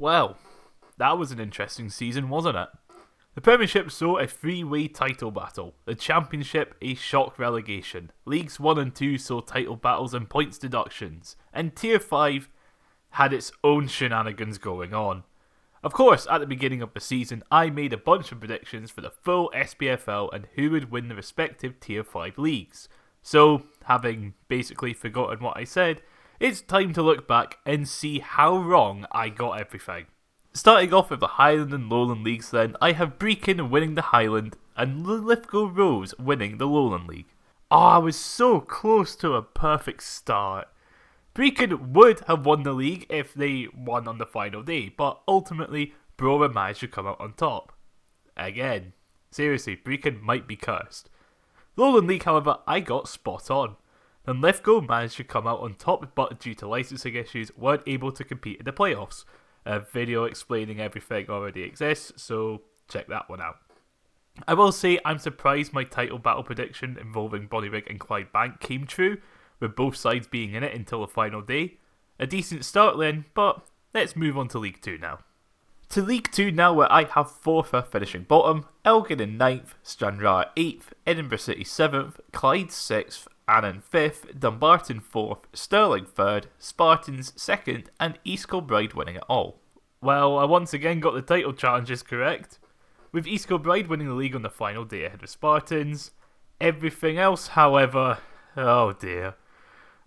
Well, that was an interesting season, wasn't it? The Premiership saw a three-way title battle, the Championship a shock relegation, Leagues 1 and 2 saw title battles and points deductions, and Tier 5 had its own shenanigans going on. Of course, at the beginning of the season, I made a bunch of predictions for the full SPFL and who would win the respective Tier 5 leagues. So, having basically forgotten what I said, it's time to look back and see how wrong I got everything. Starting off with the Highland and Lowland Leagues then, I have Brecon winning the Highland and Lithgow Rose winning the Lowland League. Oh, I was so close to a perfect start. Brecon would have won the league if they won on the final day, but ultimately, Borough managed to come out on top. Again, seriously, Brecon might be cursed. Lowland League, however, I got spot on. Then Lithgow managed to come out on top, but due to licensing issues, weren't able to compete in the playoffs. A video explaining everything already exists, so check that one out. I will say I'm surprised my title battle prediction involving Bonnyrigg and Clydebank came true, with both sides being in it until the final day. A decent start then, but let's move on to League 2 now. To League 2 now, where I have Forfar finishing bottom, Elgin in 9th, Stranraer 8th, Edinburgh City 7th, Clyde 6th, Annan 5th, Dumbarton 4th, Stirling 3rd, Spartans 2nd, and East Kilbride winning it all. Well, I once again got the title challenges correct, with East Kilbride winning the league on the final day ahead of Spartans. Everything else, however, oh dear.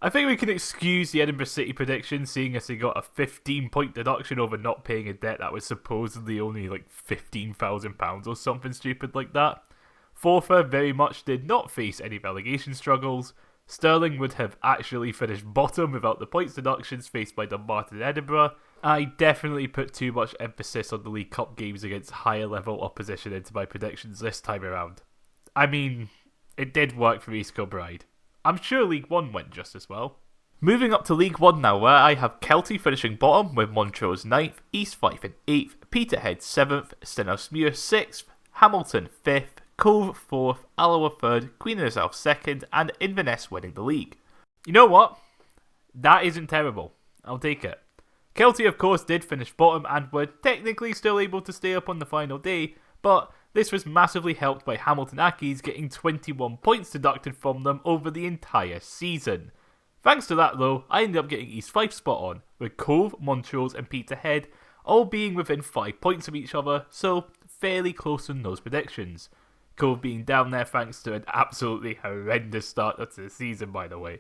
I think we can excuse the Edinburgh City prediction, seeing as they got a 15-point deduction over not paying a debt that was supposedly only like £15,000 or something stupid like that. Forfar very much did not face any relegation struggles. Stirling would have actually finished bottom without the points deductions faced by Dumbarton and Edinburgh. I definitely put too much emphasis on the League Cup games against higher level opposition into my predictions this time around. I mean, it did work for East Kilbride. I'm sure League 1 went just as well. Moving up to League 1 now, where I have Kelty finishing bottom with Montrose 9th, East Fife in 8th, Peterhead 7th, Stinnosmuir 6th, Hamilton 5th, Cove 4th, Alloa 3rd, Queen of the South 2nd, and Inverness winning the league. You know what? That isn't terrible. I'll take it. Kelty of course did finish bottom and were technically still able to stay up on the final day, but this was massively helped by Hamilton Accies getting 21 points deducted from them over the entire season. Thanks to that though, I ended up getting East Fife spot on, with Cove, Montrose and Peterhead all being within 5 points of each other, so fairly close on those predictions. Cove being down there thanks to an absolutely horrendous start to the season, by the way.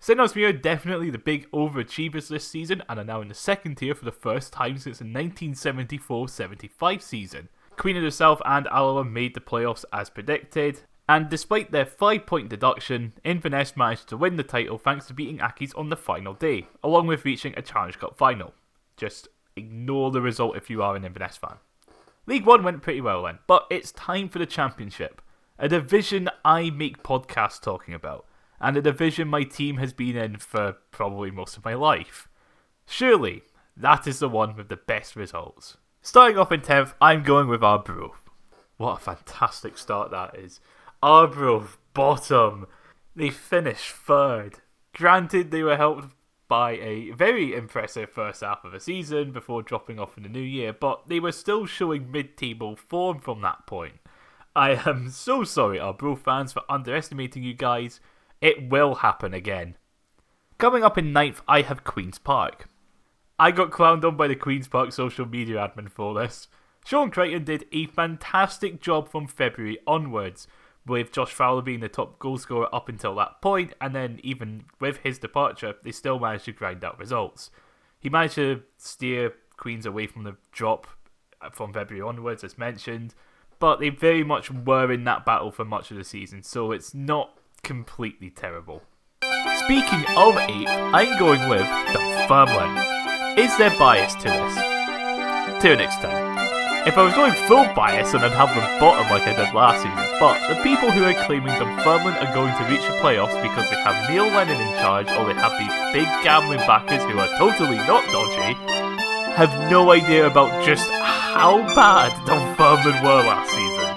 Stinnosmuir are definitely the big overachievers this season and are now in the second tier for the first time since the 1974-75 season. Queen of the South and Alloa made the playoffs as predicted, and despite their 5-point deduction, Inverness managed to win the title thanks to beating Accies on the final day, along with reaching a Challenge Cup final. Just ignore the result if you are an Inverness fan. League 1 went pretty well then, but it's time for the Championship, a division I make podcasts talking about, and a division my team has been in for probably most of my life. Surely, that is the one with the best results. Starting off in 10th, I'm going with Arbroath. What a fantastic start that is. Arbroath, bottom. They finished 3rd. Granted, they were helped by a very impressive first half of the season before dropping off in the new year, but they were still showing mid-table form from that point. I am so sorry, Arbroath fans, for underestimating you guys. It will happen again. Coming up in 9th, I have Queen's Park. I got clowned on by the Queen's Park social media admin for this. Sean Crichton did a fantastic job from February onwards, with Josh Fowler being the top goalscorer up until that point, and then even with his departure, they still managed to grind out results. He managed to steer Queens away from the drop from February onwards, as mentioned, but they very much were in that battle for much of the season, so it's not completely terrible. Speaking of 8th, I'm going with Dunfermline. Is there bias to this? To an extent. If I was going full bias, then I'd have them bottom like I did last season, but the people who are claiming Dunfermline are going to reach the playoffs because they have Neil Lennon in charge or they have these big gambling backers who are totally not dodgy, have no idea about just how bad Dunfermline were last season.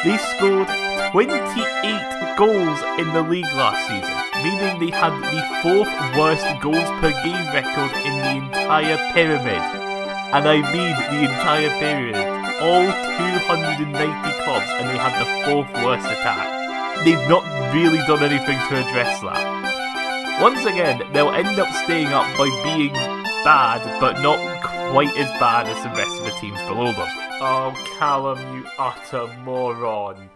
They scored 28 goals in the league last season, meaning they had the 4th worst goals per game record in the entire pyramid. And I mean the entire period. All 290 clubs, and they had the 4th worst attack. They've not really done anything to address that. Once again, they'll end up staying up by being bad, but not quite as bad as the rest of the teams below them. Oh, Callum, you utter moron.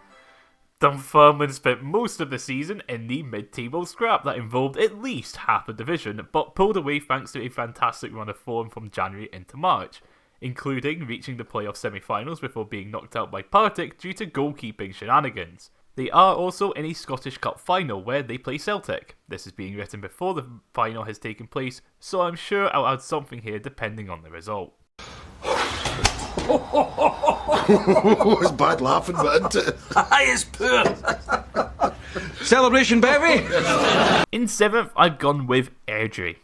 Dunfermline spent most of the season in the mid-table scrap that involved at least half the division, but pulled away thanks to a fantastic run of form from January into March, including reaching the playoff semi-finals before being knocked out by Partick due to goalkeeping shenanigans. They are also in a Scottish Cup final where they play Celtic. This is being written before the final has taken place, so I'm sure I'll add something here depending on the result. It's bad laughing, but isn't it? It's poor. Celebration, baby. In 7th, I've gone with Airdrie.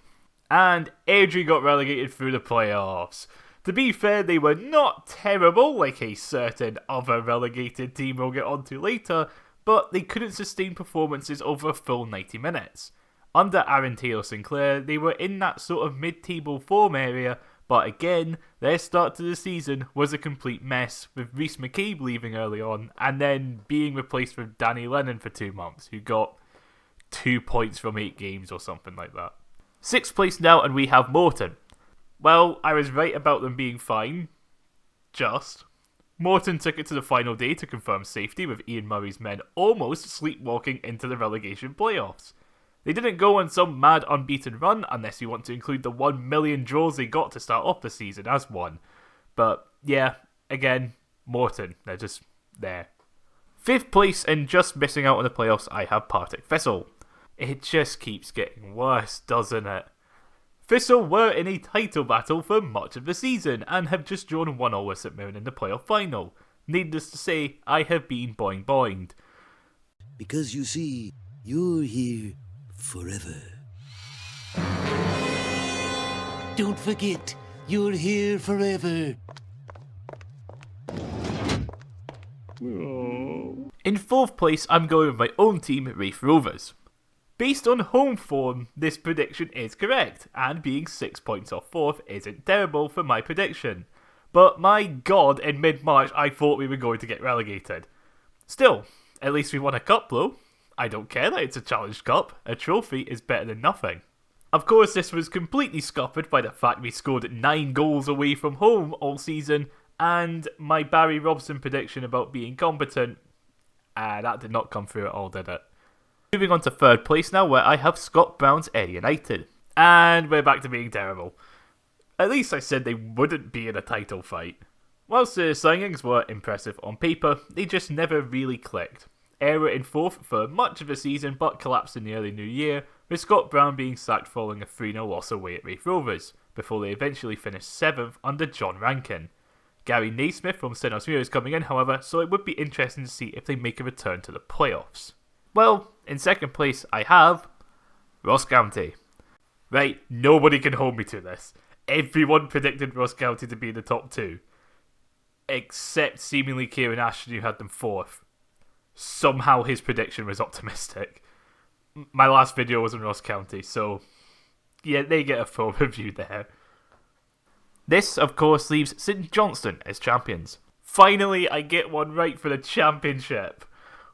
And Airdrie got relegated through the playoffs. To be fair, they were not terrible, like a certain other relegated team we'll get onto later, but they couldn't sustain performances over a full 90 minutes. Under Aaron Taylor-Sinclair, they were in that sort of mid-table form area, but again, their start to the season was a complete mess, with Rhys McCabe leaving early on, and then being replaced with Danny Lennon for 2 months, who got 2 points from 8 games or something like that. 6th place now, and we have Morton. Well, I was right about them being fine. Just. Morton took it to the final day to confirm safety, with Ian Murray's men almost sleepwalking into the relegation playoffs. They didn't go on some mad unbeaten run, unless you want to include the 1 million draws they got to start off the season as one. But yeah, again, Morton, they're just there. 5th place, and just missing out on the playoffs, I have Partick Thistle. It just keeps getting worse, doesn't it? Thistle were in a title battle for much of the season, and have just drawn 1-1 with St Mirren in the playoff final. Needless to say, I have been boinged. Because you see, you're here forever. Don't forget, you're here forever. In 4th place, I'm going with my own team, Raith Rovers. Based on home form, this prediction is correct, and being 6 points off 4th isn't terrible for my prediction. But my god, in mid-March I thought we were going to get relegated. Still, at least we won a cup though. I don't care that it's a Challenge Cup, a trophy is better than nothing. Of course, this was completely scuppered by the fact we scored 9 goals away from home all season, and my Barry Robson prediction about being competent, that did not come through at all, did it? Moving on to 3rd place now, where I have Scott Brown's Ayr United. And we're back to being terrible. At least I said they wouldn't be in a title fight. Whilst the signings were impressive on paper, they just never really clicked. Ayr were in 4th for much of the season, but collapsed in the early new year, with Scott Brown being sacked following a 3-0 loss away at Raith Rovers, before they eventually finished 7th under John Rankin. Gary Naismith from Stenhousemuir is coming in, however, so it would be interesting to see if they make a return to the playoffs. Well, in 2nd place, I have Ross County. Right, nobody can hold me to this. Everyone predicted Ross County to be in the top 2. Except seemingly Kieran Ashton, who had them 4th. Somehow his prediction was optimistic. My last video was on Ross County, so yeah, they get a full review there. This, of course, leaves St Johnstone as champions. Finally, I get one right for the championship.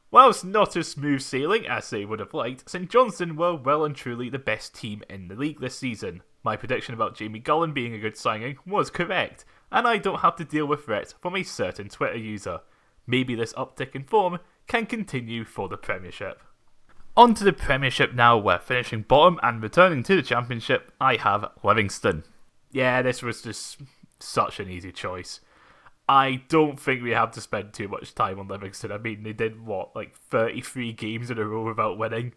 Whilst not as smooth sailing as they would have liked, St Johnstone were well and truly the best team in the league this season. My prediction about Jamie Gullen being a good signing was correct, and I don't have to deal with threats from a certain Twitter user. Maybe this uptick in form can continue for the Premiership. On to the Premiership now, where finishing bottom and returning to the Championship, I have Livingston. Yeah, this was just such an easy choice. I don't think we have to spend too much time on Livingston. I mean, they did, 33 games in a row without winning?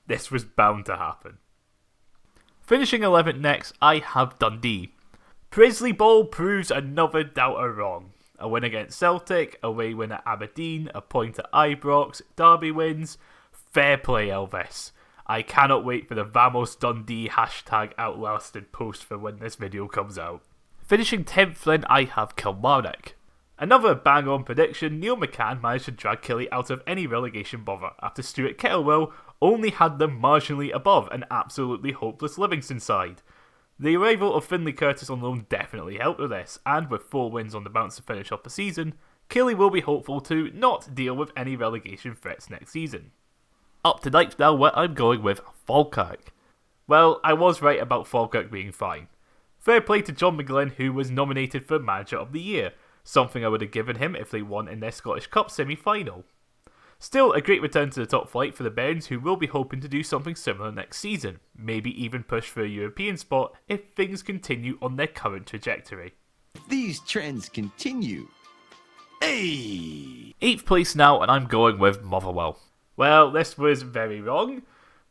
This was bound to happen. Finishing 11th next, I have Dundee. Prisley Ball proves another doubter wrong. A win against Celtic, away win at Aberdeen, a point at Ibrox, Derby wins. Fair play, Elvis. I cannot wait for the Vamos Dundee #outlasted post for when this video comes out. Finishing 10th then, I have Kilmarnock. Another bang-on prediction, Neil McCann managed to drag Killie out of any relegation bother after Stuart Kettlewell only had them marginally above an absolutely hopeless Livingston side. The arrival of Finlay Curtis on loan definitely helped with this, and with 4 wins on the bounce to finish off the season, Killie will be hopeful to not deal with any relegation threats next season. Up to Dykes now, where I'm going with Falkirk. Well, I was right about Falkirk being fine. Fair play to John McGlynn, who was nominated for Manager of the Year, something I would have given him if they won in their Scottish Cup semi-final. Still, a great return to the top flight for the Bairns, who will be hoping to do something similar next season, maybe even push for a European spot if things continue on their current trajectory. These trends continue. Hey! 8th place now, and I'm going with Motherwell. Well, this was very wrong.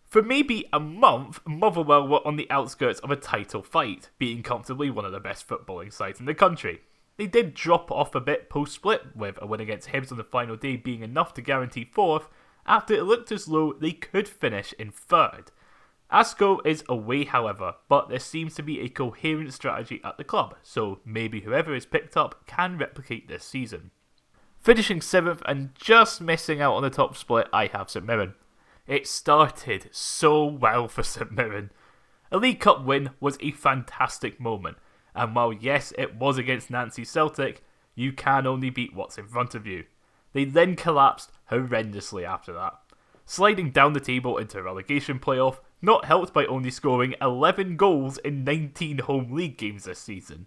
For maybe a month, Motherwell were on the outskirts of a title fight, being comfortably one of the best footballing sides in the country. They did drop off a bit post-split, with a win against Hibs on the final day being enough to guarantee 4th, after it looked as though they could finish in 3rd. Ascot is away, however, but there seems to be a coherent strategy at the club, so maybe whoever is picked up can replicate this season. Finishing 7th and just missing out on the top split, I have St Mirren. It started so well for St Mirren. A League Cup win was a fantastic moment, and while yes, it was against Nancy Celtic, you can only beat what's in front of you. They then collapsed horrendously after that, sliding down the table into a relegation playoff, not helped by only scoring 11 goals in 19 home league games this season.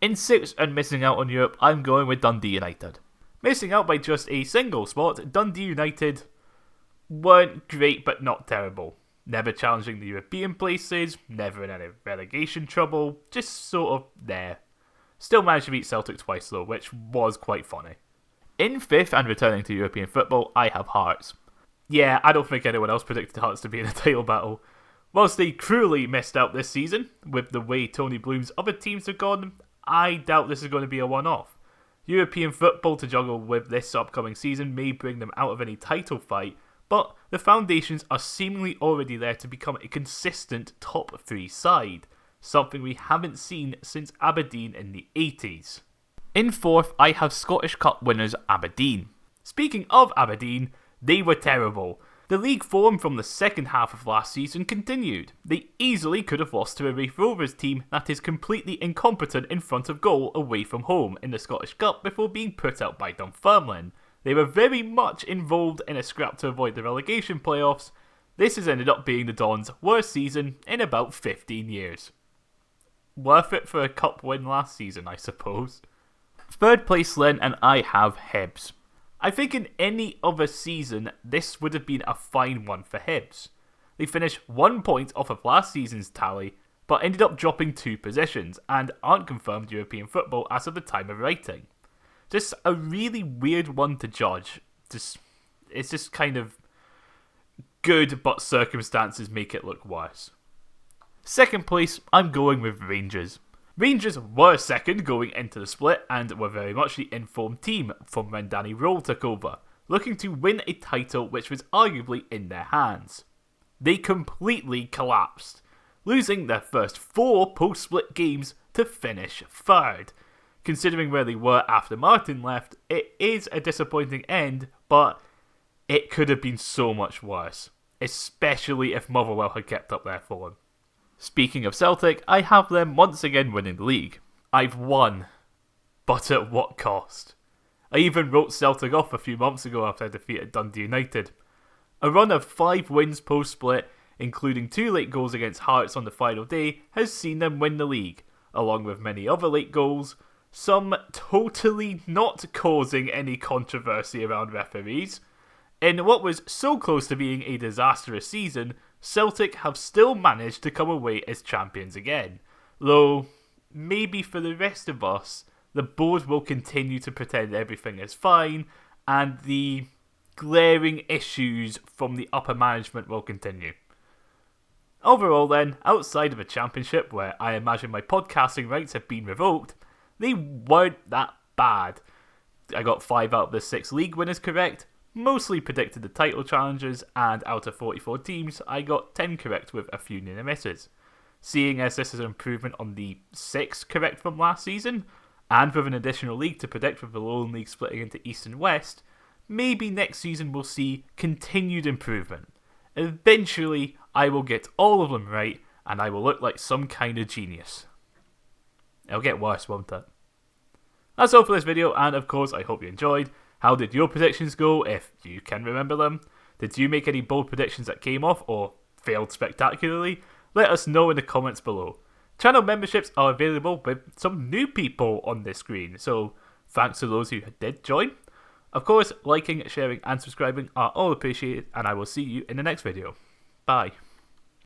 In 6th and missing out on Europe, I'm going with Dundee United. Missing out by just a single spot, Dundee United weren't great but not terrible. Never challenging the European places, never in any relegation trouble, just sort of there. Still managed to beat Celtic twice though, which was quite funny. In 5th and returning to European football, I have Hearts. Yeah, I don't think anyone else predicted Hearts to be in a title battle. Whilst they cruelly missed out this season, with the way Tony Bloom's other teams have gone, I doubt this is going to be a one-off. European football to juggle with this upcoming season may bring them out of any title fight, but the foundations are seemingly already there to become a consistent top 3 side, something we haven't seen since Aberdeen in the 80s. In 4th, I have Scottish Cup winners Aberdeen. Speaking of Aberdeen, they were terrible. The league form from the second half of last season continued. They easily could have lost to a Raith Rovers team that is completely incompetent in front of goal away from home in the Scottish Cup before being put out by Dunfermline. They were very much involved in a scrap to avoid the relegation playoffs. This has ended up being the Dons' worst season in about 15 years. Worth it for a cup win last season, I suppose. 3rd place then, and I have Hibs. I think in any other season, this would have been a fine one for Hibs. They finished 1 point off of last season's tally, but ended up dropping 2 positions and aren't confirmed European football as of the time of writing. Just a really weird one to judge. It's just kind of good, but circumstances make it look worse. 2nd place, I'm going with Rangers. Rangers were 2nd going into the split and were very much the informed team from when Danny Röhl took over, looking to win a title which was arguably in their hands. They completely collapsed, losing their first 4 post-split games to finish 3rd. Considering where they were after Martin left, it is a disappointing end, but it could have been so much worse, especially if Motherwell had kept up their form. Speaking of Celtic, I have them once again winning the league. I've won, but at what cost? I even wrote Celtic off a few months ago after I defeated Dundee United. A run of 5 wins post-split, including 2 late goals against Hearts on the final day, has seen them win the league, along with many other late goals, some totally not causing any controversy around referees. In what was so close to being a disastrous season, Celtic have still managed to come away as champions again. Though, maybe for the rest of us, the board will continue to pretend everything is fine, and the glaring issues from the upper management will continue. Overall then, outside of a championship where I imagine my podcasting rights have been revoked, they weren't that bad. I got 5 out of the 6 league winners correct, mostly predicted the title challenges, and out of 44 teams, I got 10 correct with a few near misses. Seeing as this is an improvement on the 6 correct from last season, and with an additional league to predict with the Lowland League splitting into East and West, maybe next season we'll see continued improvement. Eventually, I will get all of them right, and I will look like some kind of genius. It'll get worse, won't it? That's all for this video, and of course I hope you enjoyed. How did your predictions go, if you can remember them? Did you make any bold predictions that came off, or failed spectacularly? Let us know in the comments below. Channel memberships are available with some new people on this screen, so thanks to those who did join. Of course, liking, sharing and subscribing are all appreciated, and I will see you in the next video. Bye.